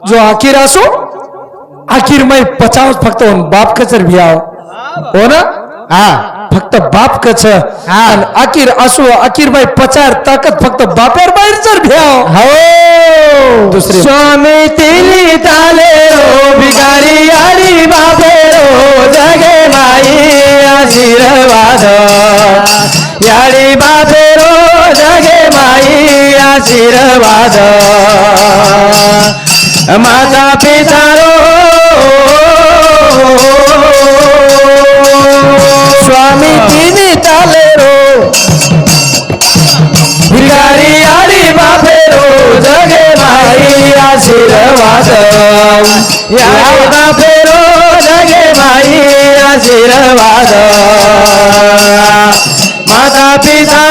जो आखिर असो आखिर मैं 50 फक्त बाप कचर भी आओ हो ना हा फक्त बाप कच आखिर असो आखिर मैं 50 ताकद फक्त बापेर बाहेर जर भ्याव हो दुसरे स्वामी तिली ताले रो भिकारी आरी बाबे रो जगे माई आशीर्वाद यारी बाबे रो जगे माई आशीर्वाद माता पिता रो स्वामी तिली ताले रो भिकारी आरी बाबे रो जगे माई आशीर्वाद यारी बाबे रो जगे माई आशीर्वाद माता पिता